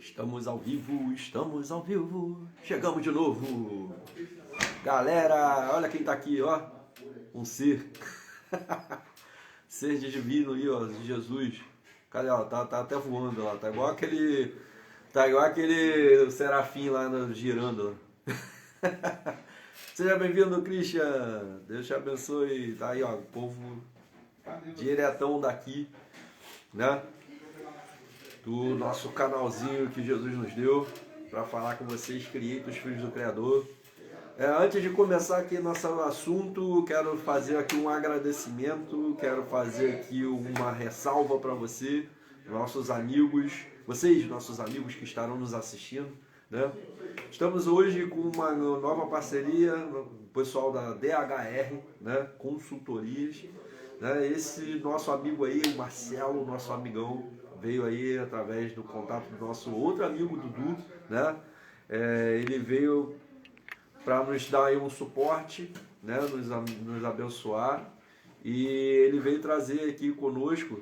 Estamos ao vivo, chegamos de novo. Galera, olha quem tá aqui, ó. Um ser. Ser de divino aí, ó, de Jesus. Cadê, ó, tá até voando lá, tá igual aquele serafim lá girando. Seja bem-vindo, Christian. Deus te abençoe. Tá aí, ó, o povo diretão daqui, né? Do nosso canalzinho que Jesus nos deu para falar com vocês, Creators, Filhos do Criador. Antes de começar aqui nosso assunto, quero fazer aqui um agradecimento, quero fazer aqui uma ressalva para você, nossos amigos, nossos amigos que estarão nos assistindo, né? Estamos hoje com uma nova parceria, o pessoal da DHR, né? Consultorias, né? Esse nosso amigo aí, o Marcelo, nosso amigão, veio aí através do contato do nosso outro amigo, Dudu, né? Ele veio para nos dar aí um suporte, né? Nos abençoar, e ele veio trazer aqui conosco,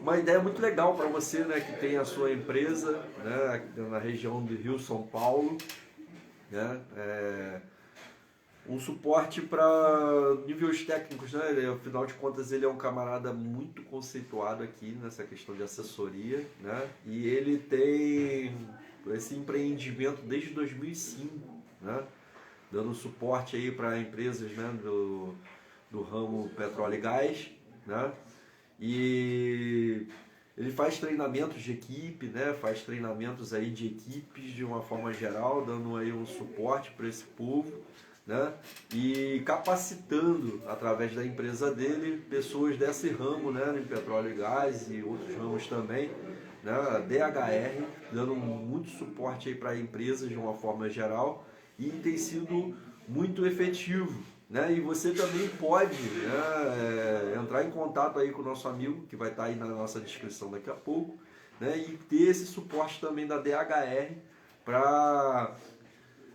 uma ideia muito legal para você, né? Que tem a sua empresa, né? Na região do Rio, São Paulo, né? Um suporte para níveis técnicos, né? Afinal de contas, ele é um camarada muito conceituado aqui nessa questão de assessoria, né? E ele tem esse empreendimento desde 2005, né? Dando suporte aí para empresas, né? do ramo petróleo e gás, né? E ele faz treinamentos de equipe, né? Faz treinamentos aí de equipes de uma forma geral, dando aí um suporte para esse povo, né? E capacitando através da empresa dele pessoas desse ramo, né? Em petróleo e gás e outros ramos também, né? A DHR dando muito suporte aí para empresas de uma forma geral, e tem sido muito efetivo, né? E você também pode, né, entrar em contato aí com o nosso amigo, que vai estar aí na nossa descrição daqui a pouco, né? E ter esse suporte também da DHR para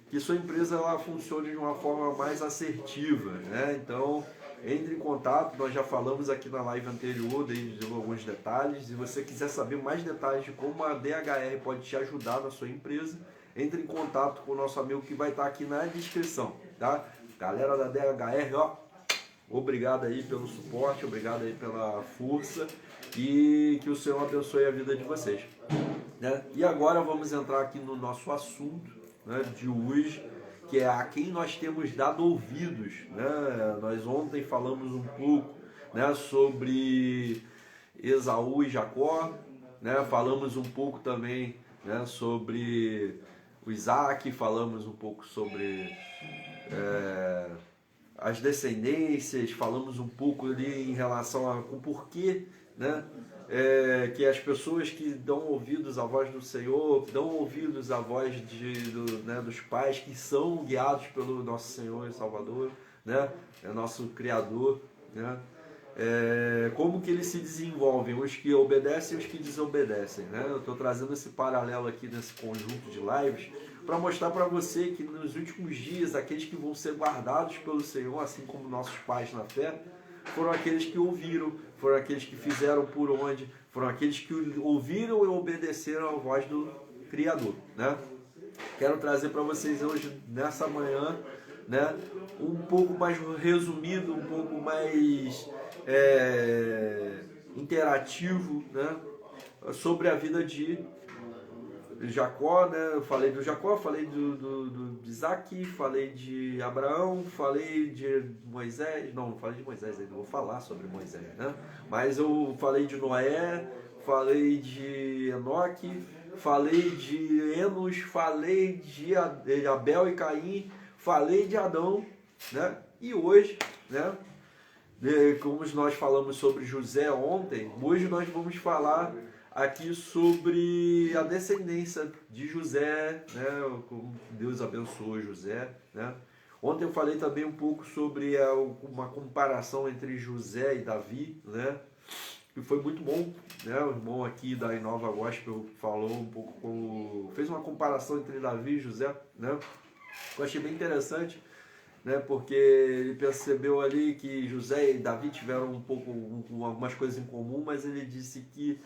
que sua empresa ela funcione de uma forma mais assertiva, né? Então, entre em contato, nós já falamos aqui na live anterior de alguns detalhes. Se você quiser saber mais detalhes de como a DHR pode te ajudar na sua empresa, entre em contato com o nosso amigo que vai estar aqui na descrição, tá? Galera da DHR, ó, obrigado aí pelo suporte, obrigado aí pela força, e que o Senhor abençoe a vida de vocês, né? E agora vamos entrar aqui no nosso assunto, né, de hoje, que é a quem nós temos dado ouvidos, né? Nós ontem falamos um pouco, né, sobre Esaú e Jacó, né? Falamos um pouco também, né, sobre o Isaac, falamos um pouco sobre as descendências, falamos um pouco ali em relação ao porquê, né? Que as pessoas que dão ouvidos à voz do Senhor, dão ouvidos à voz né, dos pais que são guiados pelo nosso Senhor e Salvador, né? Nosso Criador, né? Como que eles se desenvolvem, os que obedecem e os que desobedecem, né? Eu estou trazendo esse paralelo aqui nesse conjunto de lives para mostrar para você que nos últimos dias, aqueles que vão ser guardados pelo Senhor, assim como nossos pais na fé, foram aqueles que ouviram, foram aqueles que fizeram por onde, foram aqueles que ouviram e obedeceram à voz do Criador, né? Quero trazer para vocês hoje, nessa manhã, né, um pouco mais resumido, um pouco mais interativo, né, sobre a vida de Jacó, né? Eu falei do Jacó, falei de Isaac, falei de Abraão, falei de Moisés, não falei de Moisés ainda, vou falar sobre Moisés, né? Mas eu falei de Noé, falei de Enoque, falei de Enos, falei de Abel e Caim, falei de Adão, né? E hoje, né, como nós falamos sobre José ontem, hoje nós vamos falar aqui sobre a descendência de José, né? Como Deus abençoou José, né? Ontem eu falei também um pouco sobre uma comparação entre José e Davi, né? Que foi muito bom, né? O irmão aqui da Inova Gospel falou um pouco, fez uma comparação entre Davi e José, né? Eu achei bem interessante. né? Porque ele percebeu ali que José e Davi tiveram algumas coisas em comum, mas ele disse que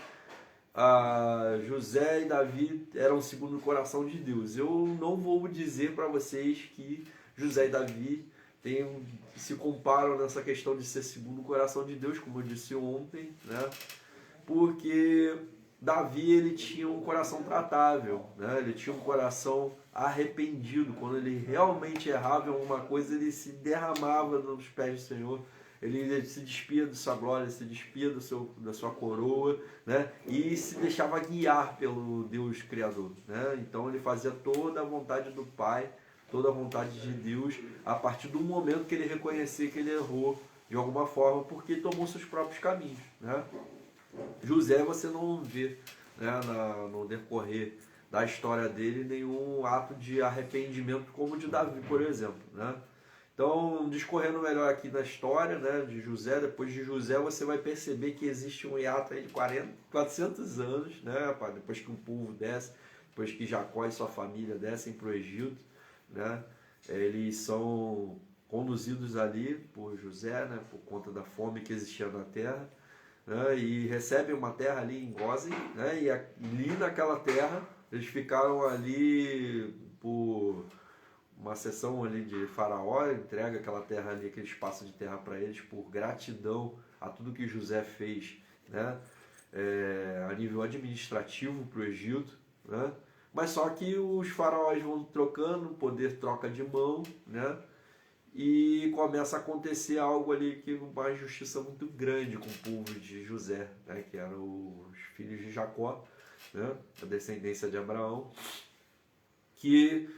José e Davi eram segundo o coração de Deus. Eu não vou dizer para vocês que José e Davi se comparam nessa questão de ser segundo o coração de Deus, como eu disse ontem, né? Porque Davi, ele tinha um coração tratável, né? Ele tinha um coração arrependido. Quando ele realmente errava em alguma coisa, ele se derramava nos pés do Senhor. Ele se despia de sua glória, se despia da sua coroa, né? E se deixava guiar pelo Deus Criador, né? Então ele fazia toda a vontade do Pai, toda a vontade de Deus, a partir do momento que ele reconhecia que ele errou de alguma forma, porque tomou seus próprios caminhos, né? José, você não vê, né, no decorrer da história dele nenhum ato de arrependimento como o de Davi, por exemplo, né? Então, discorrendo melhor aqui da história, né, de José, depois de José você vai perceber que existe um hiato aí de 400 anos, né, depois que o povo desce, depois que Jacó e sua família descem para o Egito, né, eles são conduzidos ali por José, né, por conta da fome que existia na terra, né, e recebem uma terra ali em Gósen, né, e ali naquela terra eles ficaram ali por uma sessão ali de Faraó, entrega aquela terra ali, aquele espaço de terra para eles por gratidão a tudo que José fez, né, a nível administrativo para o Egito, né, mas só que os faraós vão trocando, o poder troca de mão, né, e começa a acontecer algo ali que uma injustiça muito grande com o povo de José, né, que eram os filhos de Jacó, né, a descendência de Abraão, que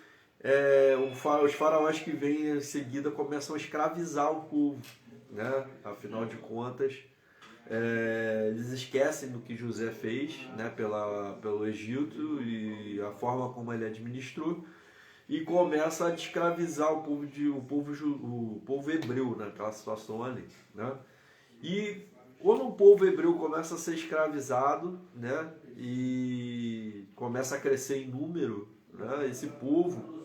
os faraós que vêm em seguida começam a escravizar o povo, né? Afinal de contas, eles esquecem do que José fez, né, pelo Egito e a forma como ele administrou, e começa a escravizar o povo hebreu naquela situação ali, né? E quando o povo hebreu começa a ser escravizado, né, e começa a crescer em número, né, esse povo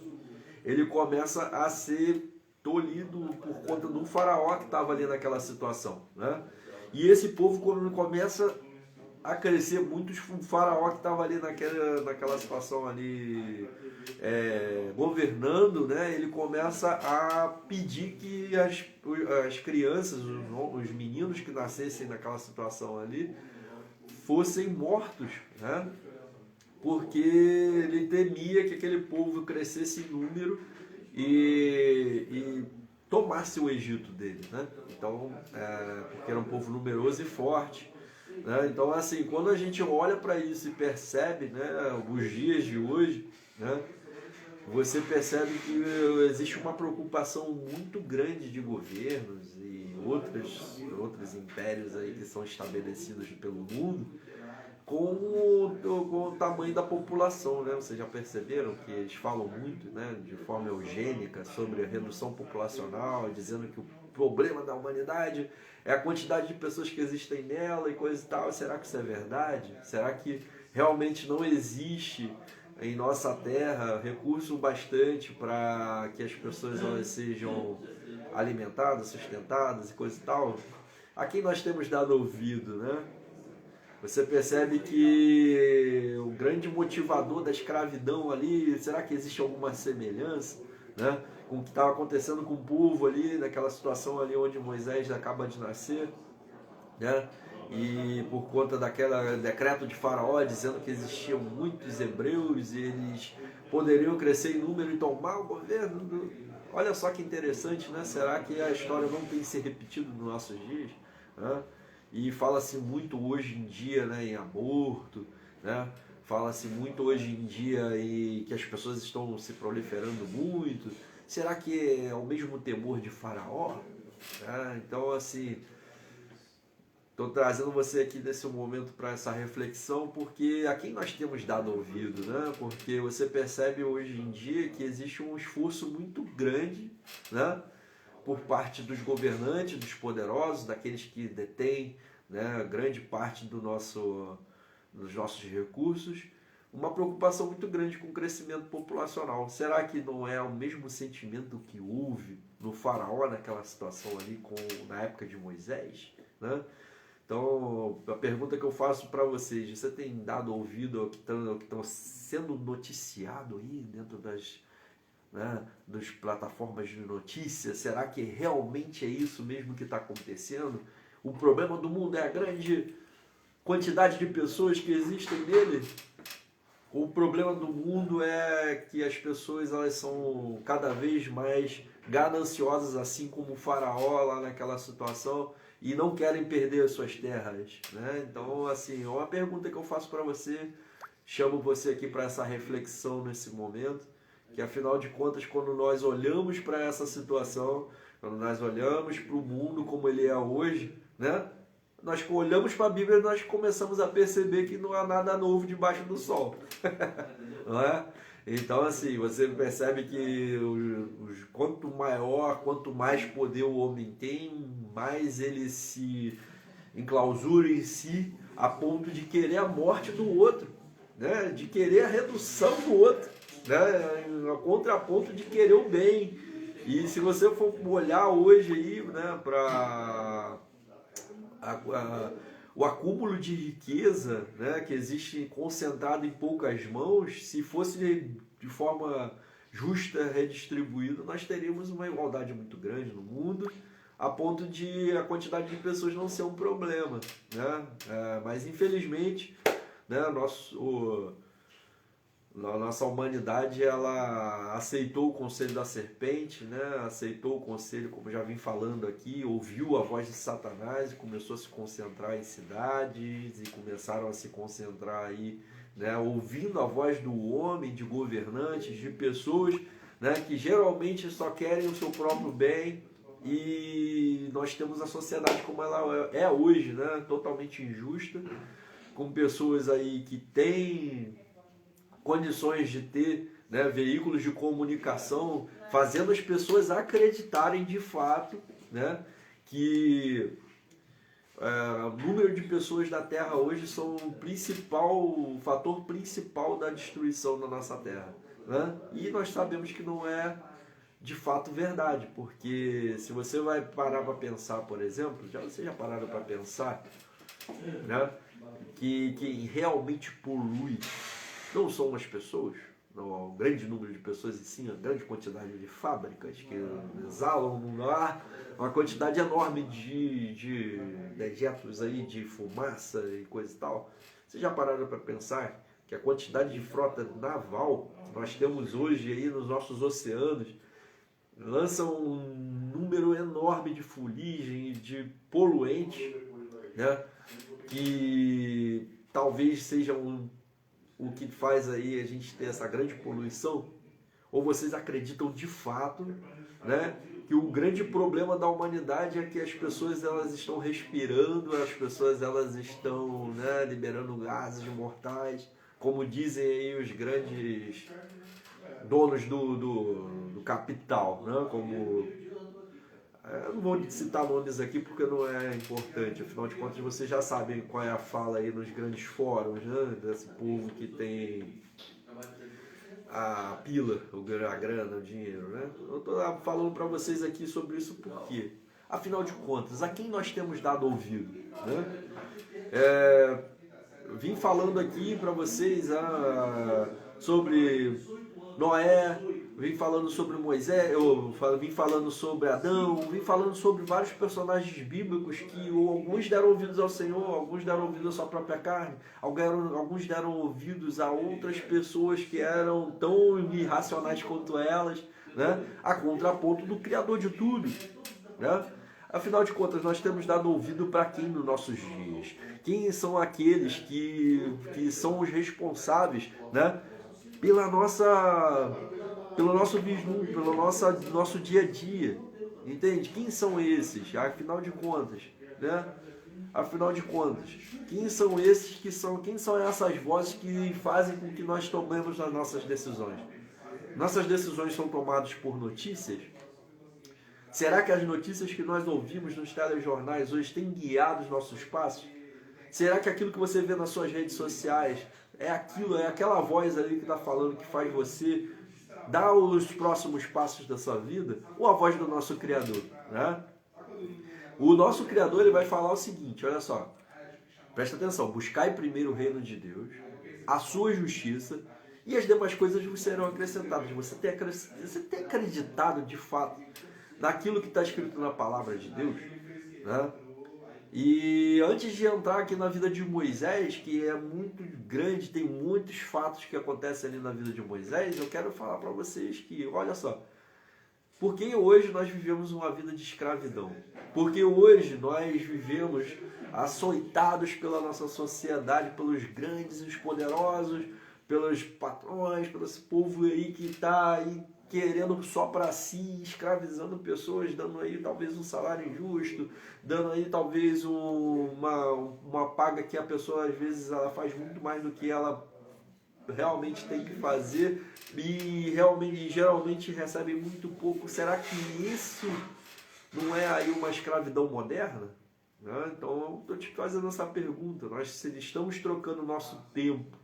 ele começa a ser tolhido por conta do faraó que estava ali naquela situação, né? E esse povo, quando começa a crescer muito, o faraó que estava ali naquela situação ali, governando, né? Ele começa a pedir que as crianças, os meninos que nascessem naquela situação ali, fossem mortos, né? Porque ele temia que aquele povo crescesse em número e tomasse o Egito dele, né? Então, porque era um povo numeroso e forte, né? Então, assim, quando a gente olha para isso e percebe, né, os dias de hoje, né, você percebe que existe uma preocupação muito grande de governos e outros impérios aí que são estabelecidos pelo mundo, com o tamanho da população, né? Vocês já perceberam que eles falam muito, né, de forma eugênica sobre a redução populacional, dizendo que o problema da humanidade é a quantidade de pessoas que existem nela e coisa e tal. Será que isso é verdade? Será que realmente não existe em nossa terra recurso bastante para que as pessoas elas sejam alimentadas, sustentadas e coisa e tal? A quem nós temos dado ouvido, né? Você percebe que o grande motivador da escravidão ali, será que existe alguma semelhança, né, com o que estava acontecendo com o povo ali, naquela situação ali onde Moisés acaba de nascer, né? E por conta daquele decreto de Faraó dizendo que existiam muitos hebreus e eles poderiam crescer em número e tomar o governo. Olha só que interessante, né? Será que a história não tem se repetido nos nossos dias, né? E fala-se muito hoje em dia, né, em aborto, né? Fala-se muito hoje em dia que as pessoas estão se proliferando muito. Será que é o mesmo temor de Faraó? Então, assim, estou trazendo você aqui nesse momento para essa reflexão, porque a quem nós temos dado ouvido, né? Porque você percebe hoje em dia que existe um esforço muito grande, né, por parte dos governantes, dos poderosos, daqueles que detêm, né, grande parte dos nossos recursos, uma preocupação muito grande com o crescimento populacional. Será que não é o mesmo sentimento que houve no faraó naquela situação ali na época de Moisés, né? Então, a pergunta que eu faço para vocês, você tem dado ouvido ao que estão sendo noticiado aí dentro das plataformas de notícias? Será que realmente é isso mesmo que está acontecendo? O problema do mundo é a grande quantidade de pessoas que existem nele? O problema do mundo é que as pessoas elas são cada vez mais gananciosas, assim como o faraó lá naquela situação, e não querem perder as suas terras, né? Então, assim, é uma pergunta que eu faço para você, chamo você aqui para essa reflexão nesse momento, que afinal de contas, quando nós olhamos para essa situação, quando nós olhamos para o mundo como ele é hoje, né? Nós olhamos para a Bíblia e nós começamos a perceber que não há nada novo debaixo do sol. Não é? Então, assim, você percebe que quanto maior, quanto mais poder o homem tem, mais ele se enclausura em si a ponto de querer a morte do outro, né? De querer a redução do outro, né? A contraponto de querer o bem. E se você for olhar hoje aí, né, para o acúmulo de riqueza, né, que existe concentrado em poucas mãos, se fosse de forma justa, redistribuída, nós teríamos uma igualdade muito grande no mundo, a ponto de a quantidade de pessoas não ser um problema, né? Mas infelizmente, né, a nossa humanidade ela aceitou o conselho da serpente, né? Aceitou o conselho, como já vim falando aqui, ouviu a voz de Satanás e começou a se concentrar em cidades e começaram a se concentrar aí, né? Ouvindo a voz do homem, de governantes, de pessoas, né, que geralmente só querem o seu próprio bem, e nós temos a sociedade como ela é hoje, né? Totalmente injusta, com pessoas aí que têm condições de ter, né, veículos de comunicação, fazendo as pessoas acreditarem de fato, né, que o número de pessoas da Terra hoje são o fator principal da destruição da nossa Terra, né? E nós sabemos que não é de fato verdade, porque se você vai parar para pensar, por exemplo, vocês já pararam para pensar, né, que realmente polui não são as pessoas, não, um grande número de pessoas, e sim a grande quantidade de fábricas que exalam no ar uma quantidade enorme de dejetos aí, de fumaça e coisa e tal. Vocês já pararam para pensar que a quantidade de frota naval que nós temos hoje aí nos nossos oceanos lança um número enorme de fuligem e de poluentes, né, que talvez sejam o que faz aí a gente ter essa grande poluição? Ou vocês acreditam de fato, né, que o grande problema da humanidade é que as pessoas elas estão respirando, as pessoas elas estão, né, liberando gases mortais, como dizem aí os grandes donos do capital, né, como... Eu não vou citar nomes aqui porque não é importante, afinal de contas vocês já sabem qual é a fala aí nos grandes fóruns, né, desse povo que tem a pila, a grana, o dinheiro, né? Eu estou falando para vocês aqui sobre isso porque, afinal de contas, a quem nós temos dado ouvido, né? Eu vim falando aqui para vocês sobre Noé, vim falando sobre Moisés, vim falando sobre Adão, vim falando sobre vários personagens bíblicos que alguns deram ouvidos ao Senhor, alguns deram ouvidos à sua própria carne, alguns deram ouvidos a outras pessoas que eram tão irracionais quanto elas, né? A contraponto do Criador de tudo, né? Afinal de contas, nós temos dado ouvido para quem nos nossos dias? Quem são aqueles que são os responsáveis, né, pelo nosso vislumbre, pelo nosso dia a dia? Entende? Quem são esses? Afinal de contas, né? Afinal de contas, quem são esses quem são essas vozes que fazem com que nós tomemos as nossas decisões? Nossas decisões são tomadas por notícias? Será que as notícias que nós ouvimos nos telejornais hoje têm guiado os nossos passos? Será que aquilo que você vê nas suas redes sociais, É aquilo, é aquela voz ali que está falando que faz você dar os próximos passos da sua vida, ou a voz do nosso Criador, né? O nosso Criador, ele vai falar o seguinte, olha só, presta atenção, buscai primeiro o reino de Deus, a sua justiça, e as demais coisas vos serão acrescentadas. Você tem acreditado de fato naquilo que está escrito na palavra de Deus, né? E antes de entrar aqui na vida de Moisés, que é muito grande, tem muitos fatos que acontecem ali na vida de Moisés, eu quero falar para vocês que, olha só, por que hoje nós vivemos uma vida de escravidão? Porque hoje nós vivemos açoitados pela nossa sociedade, pelos grandes e os poderosos, pelos patrões, pelo esse povo aí que está aí querendo só para si, escravizando pessoas, dando aí talvez um salário injusto, dando aí talvez uma paga que a pessoa às vezes ela faz muito mais do que ela realmente tem que fazer e geralmente recebe muito pouco. Será que isso não é aí uma escravidão moderna? Então eu estou te fazendo essa pergunta. Nós estamos trocando o nosso tempo,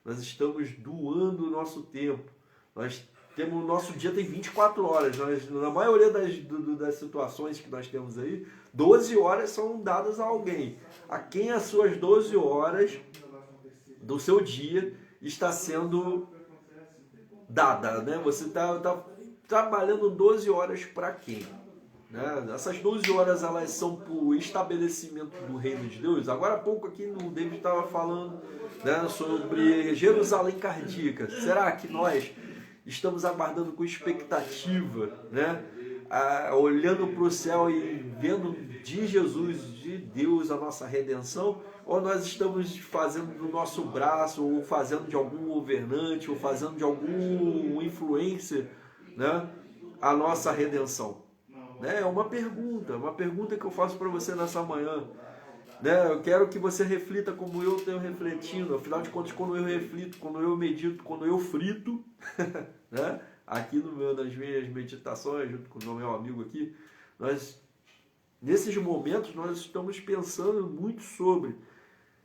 nós estamos doando o nosso tempo, o nosso dia tem 24 horas, na maioria das situações que nós temos aí, 12 horas são dadas a alguém. A quem as suas 12 horas do seu dia está sendo dada, né? Você está trabalhando 12 horas para quem? Né? Essas 12 horas elas são para o estabelecimento do reino de Deus. Agora há pouco aqui o David estava falando, né, sobre Jerusalém cardíaca. Será que nós estamos aguardando com expectativa, né, olhando para o céu e vendo de Jesus, de Deus, a nossa redenção? Ou nós estamos fazendo do nosso braço, ou fazendo de algum governante, ou fazendo de algum influencer, né, a nossa redenção? É uma pergunta que eu faço para você nessa manhã. Eu quero que você reflita como eu tenho refletindo. Afinal de contas, quando eu reflito, quando eu medito, quando eu frito, né, aqui nas minhas meditações, junto com o meu amigo aqui, nesses momentos nós estamos pensando muito sobre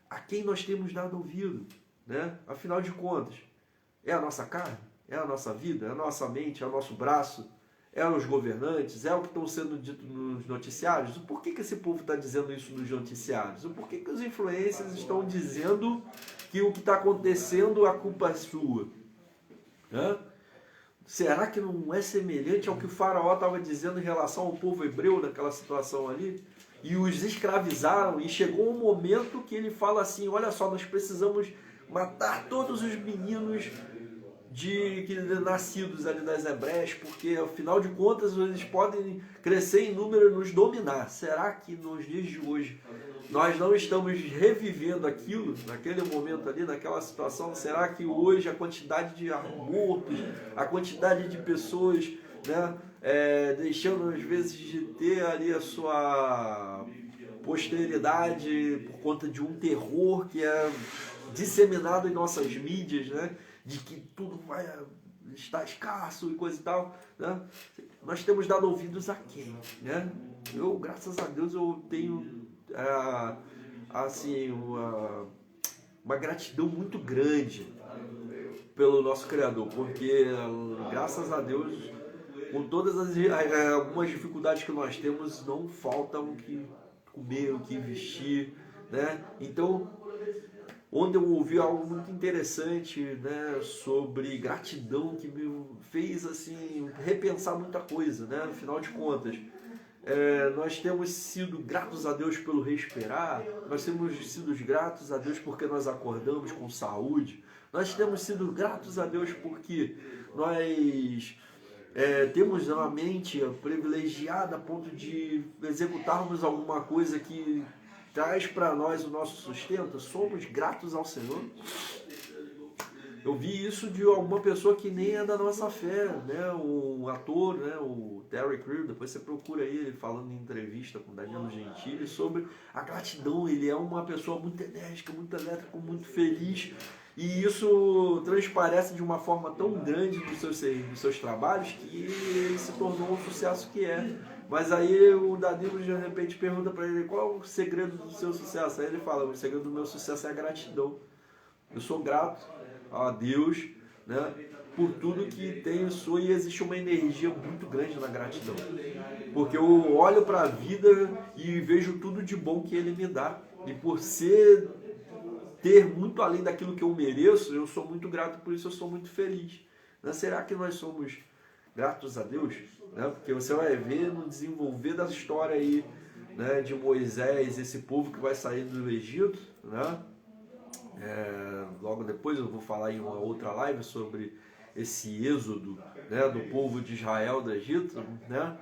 a quem nós temos dado ouvido, né? Afinal de contas, é a nossa carne? É a nossa vida? É a nossa mente? É o nosso braço? É os governantes? É o que estão sendo dito nos noticiários? Por que esse povo está dizendo isso nos noticiários? Por que os influencers estão dizendo que o que está acontecendo, a culpa é sua? Será que não é semelhante ao que o faraó estava dizendo em relação ao povo hebreu naquela situação ali? E os escravizaram, e chegou um momento que ele fala assim, olha só, nós precisamos matar todos os meninos nascidos ali das hebreias, porque afinal de contas eles podem crescer em número e nos dominar. Será que nos dias de hoje nós não estamos revivendo aquilo, naquele momento ali, naquela situação? Será que hoje a quantidade de mortos, a quantidade de pessoas, né, deixando às vezes de ter ali a sua posteridade por conta de um terror que é disseminado em nossas mídias, né, de que tudo vai estar escasso e coisa e tal, né? Nós temos dado ouvidos a quem, né? Eu, graças a Deus, eu tenho assim uma gratidão muito grande pelo nosso Criador, porque graças a Deus, com todas algumas dificuldades que nós temos, não falta o que comer, o que vestir, né? Então, ontem eu ouvi algo muito interessante, né, sobre gratidão, que me fez assim repensar muita coisa, né? Afinal de contas, nós temos sido gratos a Deus pelo respirar, nós temos sido gratos a Deus porque nós acordamos com saúde, nós temos sido gratos a Deus porque nós temos uma mente privilegiada a ponto de executarmos alguma coisa que traz para nós o nosso sustento. Somos gratos ao Senhor. Eu vi isso de alguma pessoa que nem é da nossa fé, né? Um ator, né? O Terry Crews, depois você procura ele falando em entrevista com Danilo Gentili sobre a gratidão. Ele é uma pessoa muito enérgica, muito elétrica, muito feliz, e isso transparece de uma forma tão grande nos seus trabalhos que ele se tornou o sucesso que é. Mas aí o Danilo de repente pergunta para ele qual é o segredo do seu sucesso. Aí ele fala, o segredo do meu sucesso é a gratidão. Eu sou grato a Deus, né, por tudo que tem sua, e existe uma energia muito grande na gratidão. Porque eu olho para a vida e vejo tudo de bom que Ele me dá. E por ter muito além daquilo que eu mereço, eu sou muito grato, por isso eu sou muito feliz. Né? Será que nós somos gratos a Deus? Né? Porque você vai ver no desenvolver da história aí, né, de Moisés, esse povo que vai sair do Egito, né? Logo depois eu vou falar em uma outra live sobre esse êxodo, né, do povo de Israel do Egito, né?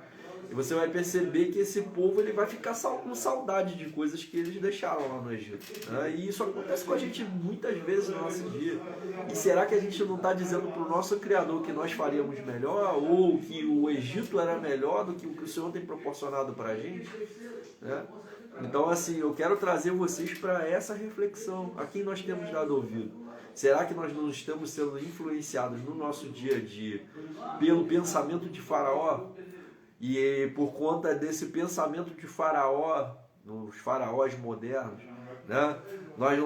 E você vai perceber que esse povo ele vai ficar com saudade de coisas que eles deixaram lá no Egito, né? E isso acontece com a gente muitas vezes no nosso dia. E será que a gente não está dizendo para o nosso Criador que nós faríamos melhor, ou que o Egito era melhor do que o que o Senhor tem proporcionado para a gente? Né? Então, assim, eu quero trazer vocês para essa reflexão. A quem nós temos dado ouvido? Será que nós não estamos sendo influenciados no nosso dia a dia pelo pensamento de Faraó? E por conta desse pensamento de Faraó, os faraós modernos, né? Nós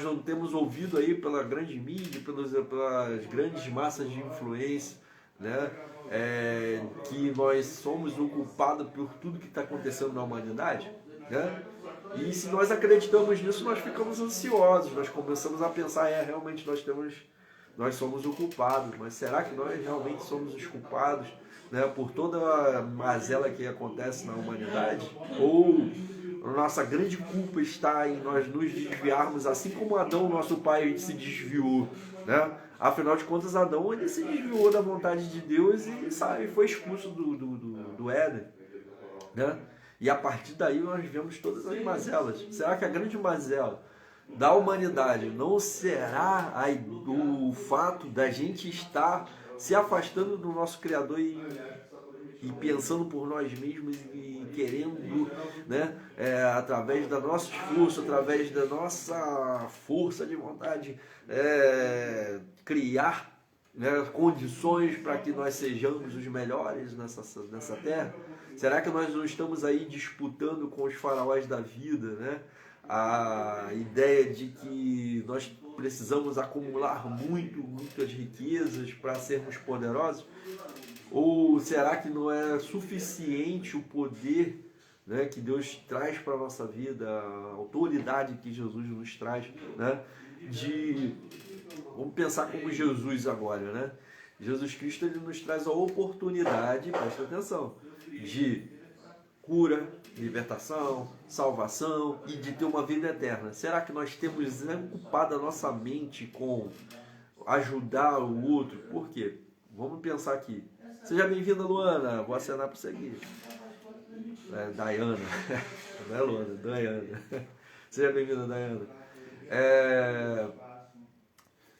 não temos ouvido aí pela grande mídia, pelas grandes massas de influência, né? Que nós somos o culpado por tudo que está acontecendo na humanidade, né? E se nós acreditamos nisso, nós ficamos ansiosos, nós começamos a pensar, realmente nós somos o culpado, mas será que nós realmente somos os culpados, né, por toda a mazela que acontece na humanidade? Ou a nossa grande culpa está em nós nos desviarmos, assim como Adão, nosso pai, se desviou, né? Afinal de contas, Adão ele se desviou da vontade de Deus e foi expulso do Éden, né? E a partir daí nós vemos todas as mazelas. Será que a grande mazela da humanidade não será o fato da gente estar se afastando do nosso Criador e pensando por nós mesmos e querendo, né, através do nosso esforço, através da nossa força de vontade, criar, né, condições para que nós sejamos os melhores nessa terra? Será que nós não estamos aí disputando com os faraós da vida, né, a ideia de que nós precisamos acumular muitas riquezas para sermos poderosos? Ou será que não é suficiente o poder, né, que Deus traz para a nossa vida, a autoridade que Jesus nos traz, né, vamos pensar como Jesus agora, né? Jesus Cristo ele nos traz a oportunidade, presta atenção, de cura, libertação, salvação e de ter uma vida eterna. Será que nós temos ocupado a nossa mente com ajudar o outro? Por quê? Vamos pensar aqui. Seja bem-vinda, Luana. Vou acenar para você aqui. Dayana. Não é Luana, Dayana. Seja bem-vinda, Dayana.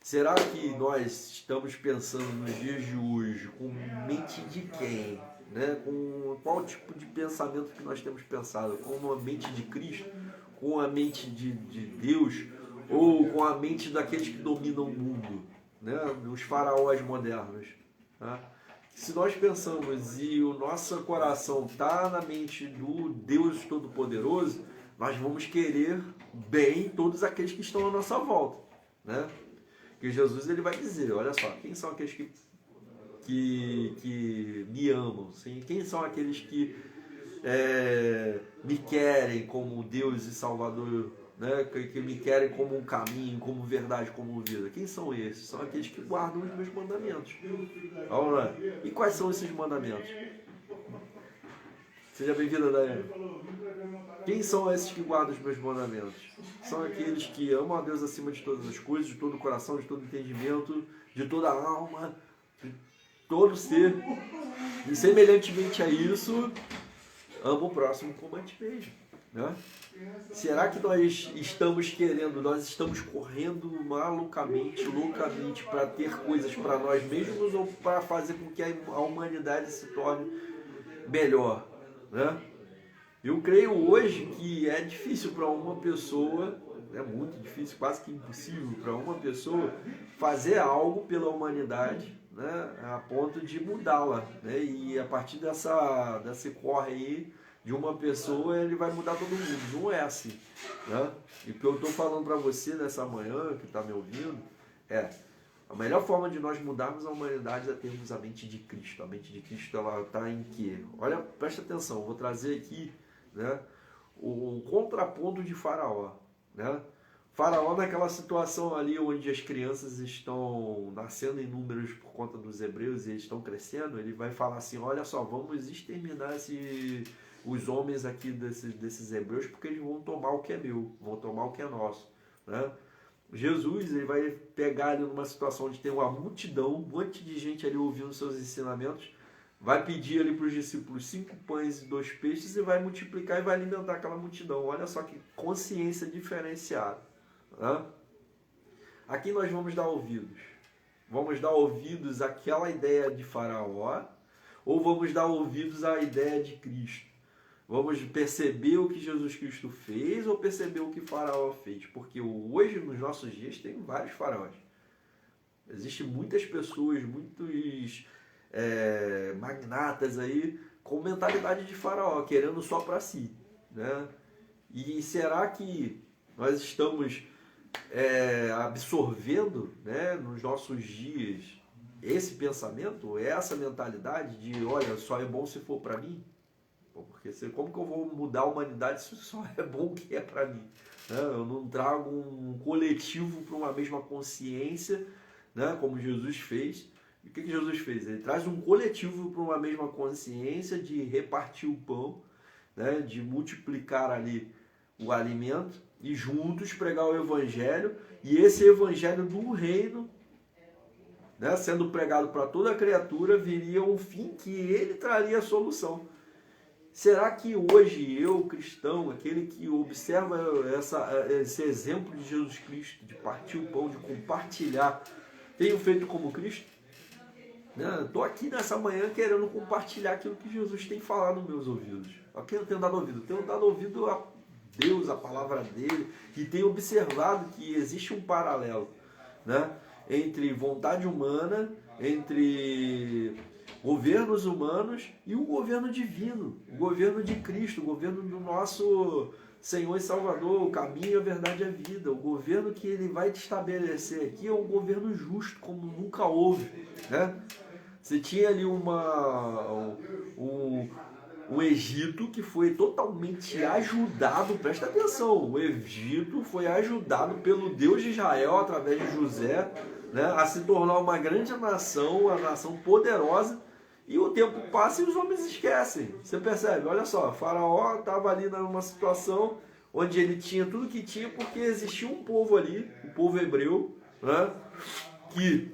Será que nós estamos pensando nos dias de hoje com mente de quem? Né? Com qual tipo de pensamento que nós temos pensado? Com a mente de Cristo? Com a mente de Deus? Ou com a mente daqueles que dominam o mundo? Né? Os faraós modernos. Né? Se nós pensamos e o nosso coração está na mente do Deus Todo-Poderoso, nós vamos querer bem todos aqueles que estão à nossa volta, né? Porque Jesus ele vai dizer, olha só, quem são aqueles que me amam? Sim? Quem são aqueles que me querem como Deus e Salvador, né? Que me querem como um caminho, como verdade, como vida? Quem são esses? São aqueles que guardam os meus mandamentos. Vamos lá. E quais são esses mandamentos? Seja bem-vinda, Daiane. Quem são esses que guardam os meus mandamentos? São aqueles que amam a Deus acima de todas as coisas, de todo o coração, de todo o entendimento, de toda a alma, de todo ser. E semelhantemente a isso, ama o próximo como a ti mesmo. Né? Será que nós estamos correndo loucamente para ter coisas para nós mesmos ou para fazer com que a humanidade se torne melhor? Né? Eu creio hoje que é difícil para uma pessoa, é muito difícil, quase que impossível para uma pessoa fazer algo pela humanidade, né, a ponto de mudá-la, né, e a partir desse corre aí de uma pessoa ele vai mudar todo mundo. Não é assim, né? E o que eu estou falando para você nessa manhã, que está me ouvindo, é a melhor forma de nós mudarmos a humanidade é termos a mente de Cristo. A mente de Cristo, ela está em quê? Olha, presta atenção, vou trazer aqui, né, o contraponto de Faraó, né? Faraó naquela situação ali onde as crianças estão nascendo em números por conta dos hebreus e eles estão crescendo, ele vai falar assim, olha só, vamos exterminar os homens aqui desses hebreus porque eles vão tomar o que é meu, vão tomar o que é nosso, né? Jesus, ele vai pegar ali numa situação onde tem uma multidão, um monte de gente ali ouvindo seus ensinamentos, vai pedir ali para os discípulos 5 pães e 2 peixes e vai multiplicar e vai alimentar aquela multidão. Olha só que consciência diferenciada. Né? Aqui nós vamos dar ouvidos. Vamos dar ouvidos àquela ideia de Faraó ou vamos dar ouvidos à ideia de Cristo? Vamos perceber o que Jesus Cristo fez ou perceber o que Faraó fez? Porque hoje, nos nossos dias, tem vários faraós. Existem muitas pessoas, muitos magnatas aí com mentalidade de Faraó, querendo só para si, né? E será que nós estamos absorvendo, né, nos nossos dias esse pensamento, essa mentalidade de, olha, só é bom se for para mim? Porque como que eu vou mudar a humanidade se só é bom o que é para mim? Né? Eu não trago um coletivo para uma mesma consciência, né, como Jesus fez. E o que Jesus fez? Ele traz um coletivo para uma mesma consciência de repartir o pão, né, de multiplicar ali o alimento e juntos pregar o evangelho. E esse evangelho do reino, né, sendo pregado para toda a criatura, viria um fim que ele traria a solução. Será que hoje eu, cristão, aquele que observa esse exemplo de Jesus Cristo, de partir o pão, de compartilhar, tenho feito como Cristo? Estou aqui nessa manhã querendo compartilhar aquilo que Jesus tem falado nos meus ouvidos. A quem eu tenho dado ouvido? Tenho dado ouvido a Deus, a palavra dele, e tenho observado que existe um paralelo, né, entre vontade humana, entre governos humanos e o governo divino, o governo de Cristo, o governo do nosso Senhor e Salvador, o caminho, a verdade e a vida. O governo que ele vai te estabelecer aqui é um governo justo, como nunca houve, né? Você tinha ali um Egito que foi totalmente ajudado, presta atenção, o Egito foi ajudado pelo Deus de Israel através de José, né, a se tornar uma grande nação, uma nação poderosa, e o tempo passa e os homens esquecem. Você percebe? Olha só, Faraó estava ali numa situação onde ele tinha tudo que tinha porque existia um povo ali, o povo hebreu, né, que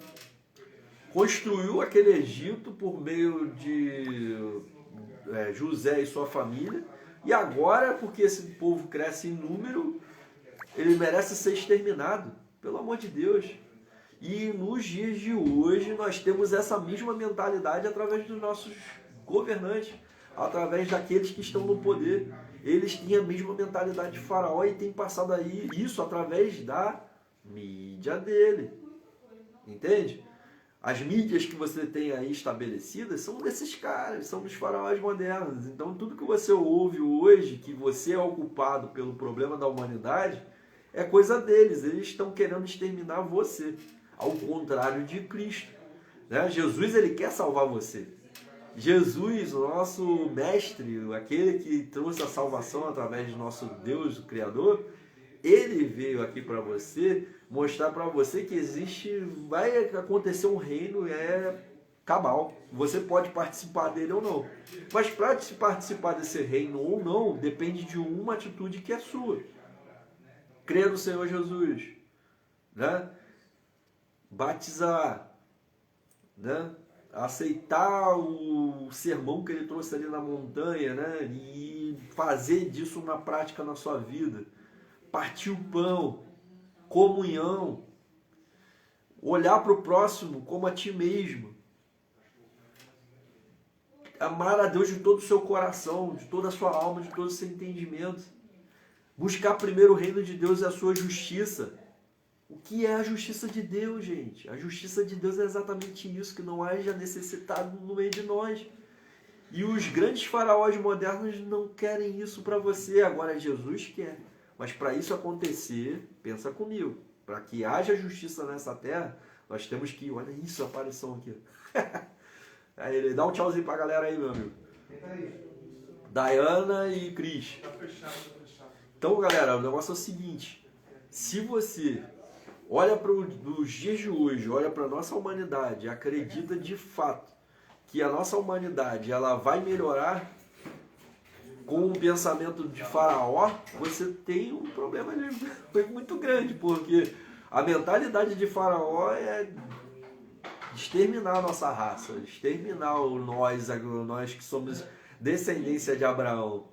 construiu aquele Egito por meio de José e sua família, e agora, porque esse povo cresce em número, ele merece ser exterminado, pelo amor de Deus. E nos dias de hoje nós temos essa mesma mentalidade através dos nossos governantes, através daqueles que estão no poder. Eles têm a mesma mentalidade de Faraó e têm passado aí isso através da mídia dele. Entende? As mídias que você tem aí estabelecidas são desses caras, são dos faraós modernos. Então tudo que você ouve hoje, que você é ocupado pelo problema da humanidade, é coisa deles. Eles estão querendo exterminar você. Ao contrário de Cristo, né? Jesus, ele quer salvar você. Jesus, o nosso mestre, aquele que trouxe a salvação através do nosso Deus, o Criador, ele veio aqui para você, mostrar para você que vai acontecer um reino cabal. Você pode participar dele ou não. Mas para participar desse reino ou não, depende de uma atitude que é sua. Crer no Senhor Jesus, né? Batizar, né? Aceitar o sermão que ele trouxe ali na montanha, né? E fazer disso uma prática na sua vida. Partir o pão, comunhão, olhar para o próximo como a ti mesmo. Amar a Deus de todo o seu coração, de toda a sua alma, de todo o seu entendimento. Buscar primeiro o reino de Deus e a sua justiça. O que é a justiça de Deus, gente? A justiça de Deus é exatamente isso, que não haja necessitado no meio de nós. E os grandes faraós modernos não querem isso para você. Agora Jesus quer. Mas para isso acontecer, pensa comigo, para que haja justiça nessa terra, nós temos que... Olha isso, a aparição aqui. Aí ele dá um tchauzinho pra galera aí, meu amigo. Diana e Cris. Tá fechado. Então, galera, o negócio é o seguinte. Se você olha para os dias de hoje, olha para a nossa humanidade, acredita de fato que a nossa humanidade ela vai melhorar com o pensamento de Faraó, você tem um problema muito grande, porque a mentalidade de Faraó é exterminar a nossa raça, exterminar nós que somos descendência de Abraão,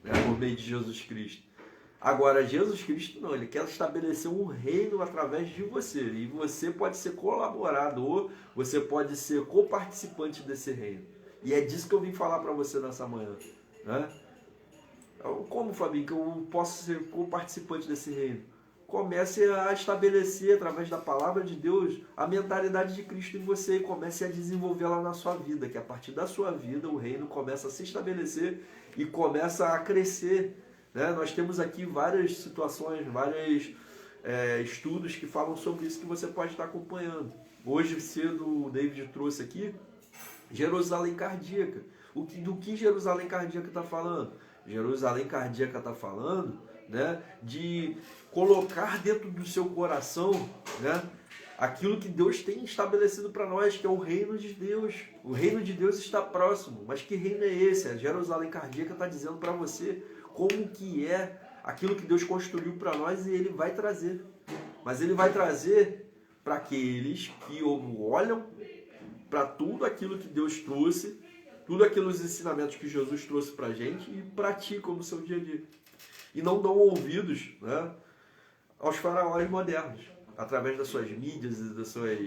né, por meio de Jesus Cristo. Agora, Jesus Cristo não, ele quer estabelecer um reino através de você. E você pode ser colaborador, você pode ser coparticipante desse reino. E é disso que eu vim falar para você nessa manhã. Né? Como, Fabinho, que eu posso ser coparticipante desse reino? Comece a estabelecer, através da palavra de Deus, a mentalidade de Cristo em você e comece a desenvolvê-la na sua vida. Que a partir da sua vida, o reino começa a se estabelecer e começa a crescer. Né? Nós temos aqui várias situações, vários estudos que falam sobre isso que você pode estar acompanhando. Hoje cedo o David trouxe aqui Jerusalém cardíaca. Do que Jerusalém cardíaca está falando? Jerusalém cardíaca está falando, né, de colocar dentro do seu coração, né, aquilo que Deus tem estabelecido para nós, que é o reino de Deus. O reino de Deus está próximo. Mas que reino é esse? A Jerusalém cardíaca está dizendo para você como que é aquilo que Deus construiu para nós e Ele vai trazer. Mas Ele vai trazer para aqueles que olham para tudo aquilo que Deus trouxe, tudo aqueles ensinamentos que Jesus trouxe para a gente e praticam no seu dia a dia. E não dão ouvidos, né, aos faraós modernos, através das suas mídias e das suas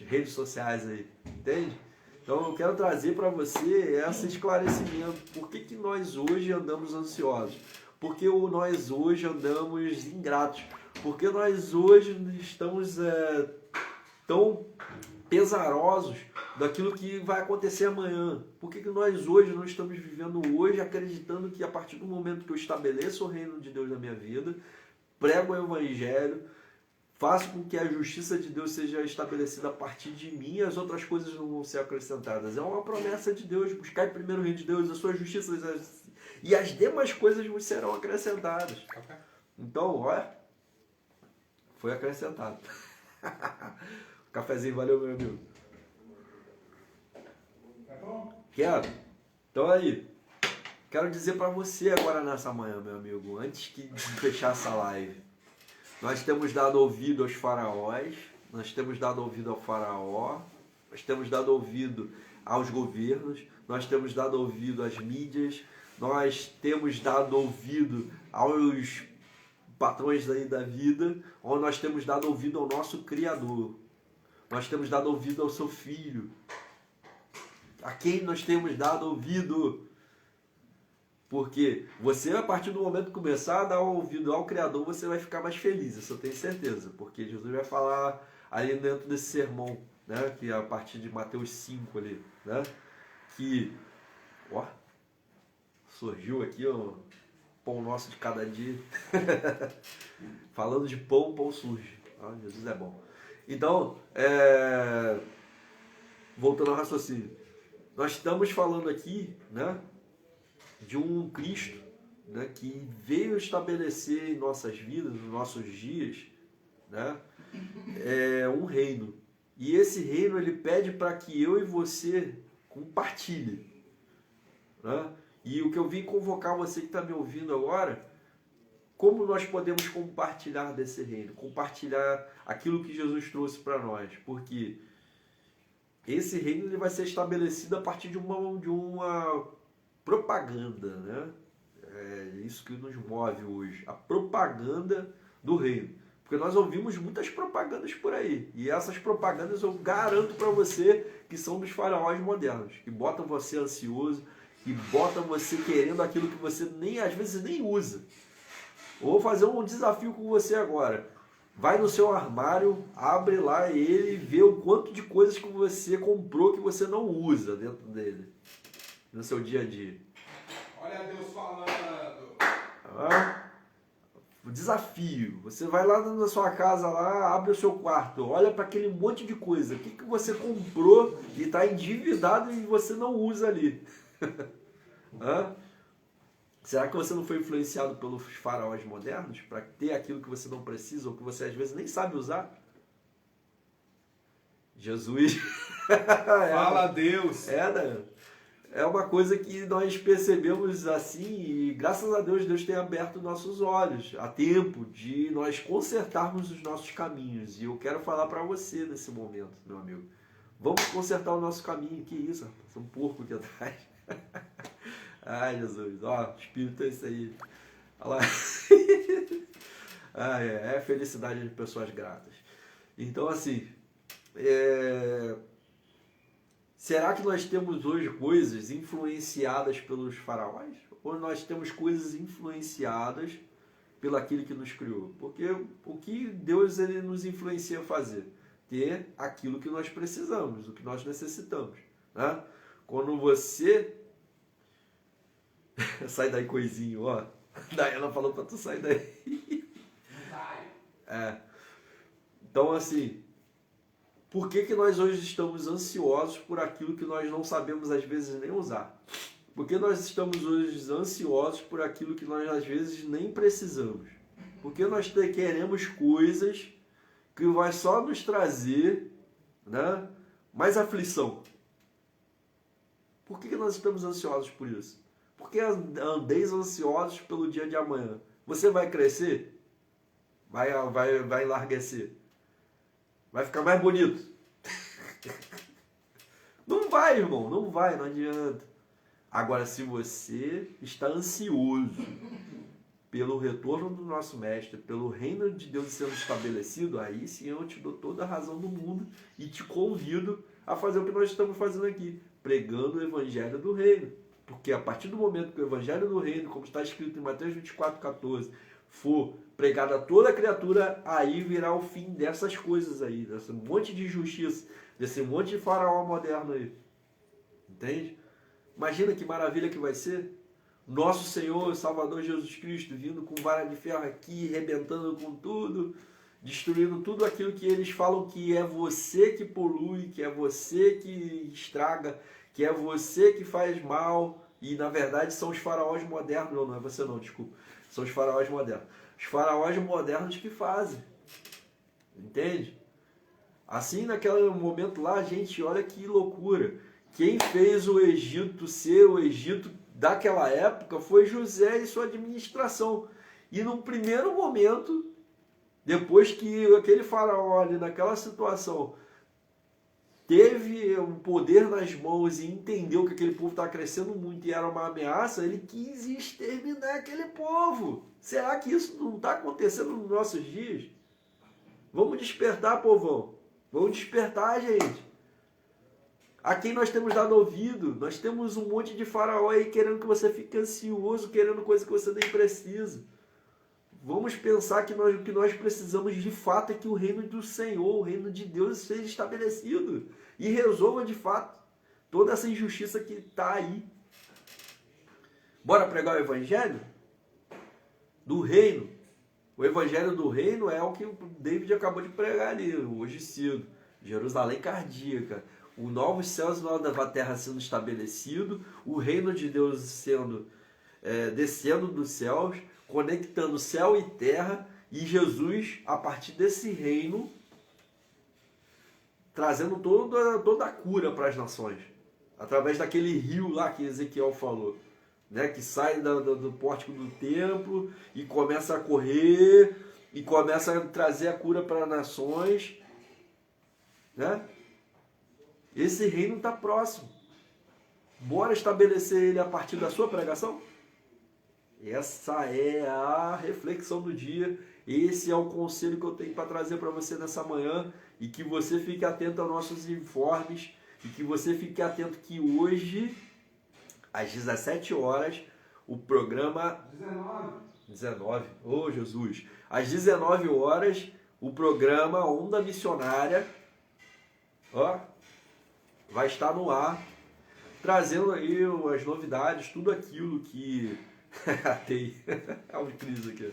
redes sociais aí, entende? Então eu quero trazer para você esse esclarecimento. Por que nós hoje andamos ansiosos? Por que nós hoje andamos ingratos? Por que nós hoje estamos tão pesarosos daquilo que vai acontecer amanhã? Por que nós hoje não estamos vivendo hoje acreditando que a partir do momento que eu estabeleço o reino de Deus na minha vida, prego o evangelho, faço com que a justiça de Deus seja estabelecida a partir de mim e as outras coisas não vão ser acrescentadas? É uma promessa de Deus. Buscar em primeiro o reino de Deus, a sua justiça e as demais coisas vos serão acrescentadas. Então, olha, foi acrescentado. Cafezinho, valeu, meu amigo. Tá bom? Quero. Então aí, quero dizer para você agora nessa manhã, meu amigo, antes de fechar essa live, nós temos dado ouvido aos faraós, nós temos dado ouvido ao faraó, nós temos dado ouvido aos governos, nós temos dado ouvido às mídias, nós temos dado ouvido aos patrões aí da vida, ou nós temos dado ouvido ao nosso Criador. Nós temos dado ouvido ao seu Filho. A quem nós temos dado ouvido? Porque você, a partir do momento que começar a dar ouvido ao Criador, você vai ficar mais feliz, isso eu tenho certeza. Porque Jesus vai falar ali dentro desse sermão, né, que é a partir de Mateus 5 ali, né, que, ó, surgiu aqui o pão nosso de cada dia. Falando de pão, pão surge. Ah, Jesus é bom. Então, voltando ao raciocínio, nós estamos falando aqui, né, de um Cristo, né, que veio estabelecer em nossas vidas, nos nossos dias, né, um reino. E esse reino ele pede para que eu e você compartilhem. Né? E o que eu vim convocar você que está me ouvindo agora, como nós podemos compartilhar desse reino, compartilhar aquilo que Jesus trouxe para nós, porque esse reino ele vai ser estabelecido a partir de uma propaganda, né? É isso que nos move hoje, a propaganda do reino. Porque nós ouvimos muitas propagandas por aí, e essas propagandas eu garanto para você que são dos faraós modernos, que botam você ansioso, que botam você querendo aquilo que você às vezes nem usa. Eu vou fazer um desafio com você agora. Vai no seu armário, abre lá ele e vê o quanto de coisas que você comprou que você não usa dentro dele. no seu dia a dia? Olha Deus falando. O desafio. Você vai lá na sua casa, lá, abre o seu quarto, olha para aquele monte de coisa. O que, que você comprou e está endividado e você não usa ali? Será que você não foi influenciado pelos faraós modernos para ter aquilo que você não precisa ou que você às vezes nem sabe usar? Jesus. Fala Deus. É uma coisa que nós percebemos assim e graças a Deus, Deus tem aberto nossos olhos a tempo de nós consertarmos os nossos caminhos. E eu quero falar para você nesse momento, meu amigo. Vamos consertar o nosso caminho. Que isso, rapaz? Um porco aqui atrás. Ai, Jesus. Ó, o Espírito é isso aí. Olha lá. É felicidade de pessoas gratas. Então, assim... Será que nós temos hoje coisas influenciadas pelos faraós? Ou nós temos coisas influenciadas pelo aquele que nos criou? Porque o que Deus ele nos influencia a fazer? Ter aquilo que nós precisamos, o que nós necessitamos. Né? Quando você... Sai daí, coisinho, ó. Daí ela falou para tu sair daí. Então, assim... Por que nós hoje estamos ansiosos por aquilo que nós não sabemos às vezes nem usar? Por que nós estamos hoje ansiosos por aquilo que nós às vezes nem precisamos? Porque nós queremos coisas que vai só nos trazer, né, mais aflição. Por que nós estamos ansiosos por isso? Porque andeis ansiosos pelo dia de amanhã. Você vai crescer? Vai enlarguecer? Vai ficar mais bonito? Não vai, irmão. Não vai, não adianta. Agora, se você está ansioso pelo retorno do nosso mestre, pelo reino de Deus sendo estabelecido, aí sim eu te dou toda a razão do mundo e te convido a fazer o que nós estamos fazendo aqui, pregando o evangelho do reino. Porque a partir do momento que o evangelho do reino, como está escrito em Mateus 24:14, for pregado a toda criatura, aí virá o fim dessas coisas aí, desse monte de injustiça, desse monte de faraó moderno aí. Entende? Imagina que maravilha que vai ser. Nosso Senhor e Salvador Jesus Cristo vindo com vara de ferro aqui, arrebentando com tudo, destruindo tudo aquilo que eles falam que é você que polui, que é você que estraga, que é você que faz mal, e na verdade são os faraós modernos, não é você não, desculpa, são os faraós modernos. Os faraós modernos que fazem, entende? Assim naquele momento lá, gente, olha que loucura, quem fez o Egito ser o Egito daquela época foi José e sua administração, e num primeiro momento, depois que aquele faraó ali naquela situação teve um poder nas mãos e entendeu que aquele povo estava crescendo muito e era uma ameaça, ele quis exterminar aquele povo. Será que isso não está acontecendo nos nossos dias? Vamos despertar, povão. Vamos despertar, gente. A quem nós temos dado ouvido? Nós temos um monte de faraó aí querendo que você fique ansioso, querendo coisa que você nem precisa. Vamos pensar que o que nós precisamos de fato é que o reino do Senhor, o reino de Deus seja estabelecido e resolva de fato toda essa injustiça que está aí. Bora pregar o evangelho do reino. O evangelho do reino é o que o David acabou de pregar ali, hoje cedo. Jerusalém cardíaca. Os novos céus e nova terra sendo estabelecido, o reino de Deus sendo descendo dos céus, conectando céu e terra, e Jesus, a partir desse reino, trazendo toda a cura para as nações, através daquele rio lá que Ezequiel falou, né, que sai do pórtico do templo e começa a correr, e começa a trazer a cura para as nações, né? Esse reino está próximo. Bora estabelecer ele a partir da sua pregação? Essa é a reflexão do dia. Esse é o conselho que eu tenho para trazer para você nessa manhã. E que você fique atento aos nossos informes. E que você fique atento que hoje, às 17 horas, o programa... 19. Oh, Jesus! Às 19 horas, o programa Onda Missionária... Ó... vai estar no ar trazendo aí as novidades, tudo aquilo que... Tem uma crise aqui.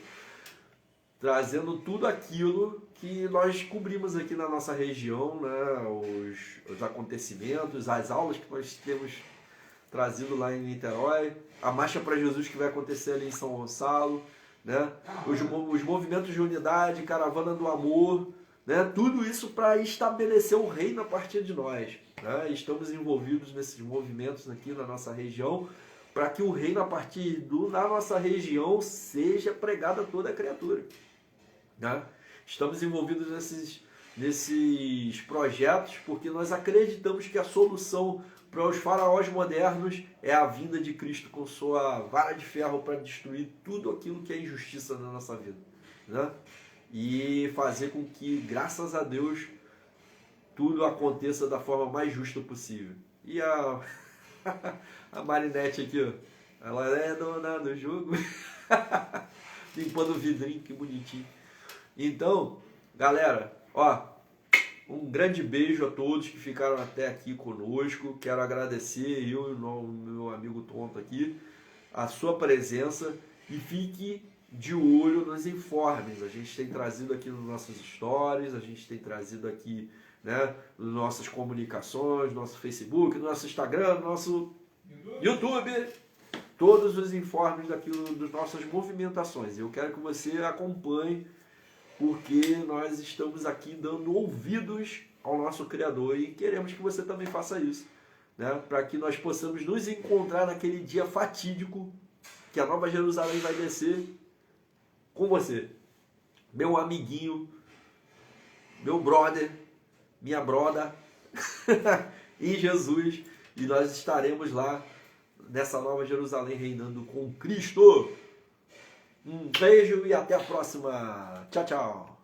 Trazendo tudo aquilo que nós cobrimos aqui na nossa região, né? Os acontecimentos, as aulas que nós temos trazido lá em Niterói, a Marcha para Jesus que vai acontecer ali em São Gonçalo, né? Os movimentos de unidade, Caravana do Amor, né? Tudo isso para estabelecer o reino a partir de nós, né? Estamos envolvidos nesses movimentos aqui na nossa região, para que o reino a partir da nossa região seja pregado a toda a criatura, né? Estamos envolvidos nesses projetos porque nós acreditamos que a solução para os faraós modernos é a vinda de Cristo com sua vara de ferro para destruir tudo aquilo que é injustiça na nossa vida, né? E fazer com que, graças a Deus, tudo aconteça da forma mais justa possível. E a Marinette aqui, ó, ela é dona do jogo, limpando o vidrinho, que bonitinho. Então, galera, ó, um grande beijo a todos que ficaram até aqui conosco. Quero agradecer eu e o meu amigo Tonto aqui, a sua presença, e fique de olho nos informes. A gente tem trazido aqui nos nossos stories, a gente tem trazido aqui, né, nas nossas comunicações, no nosso Facebook, no nosso Instagram, no nosso YouTube, todos os informes daquilo, das nossas movimentações. Eu quero que você acompanhe, porque nós estamos aqui dando ouvidos ao nosso Criador e queremos que você também faça isso, né? Para que nós possamos nos encontrar naquele dia fatídico que a Nova Jerusalém vai descer com você, meu amiguinho, meu brother, minha broda, em Jesus, e nós estaremos lá nessa Nova Jerusalém reinando com Cristo. Um beijo e até a próxima. Tchau, tchau.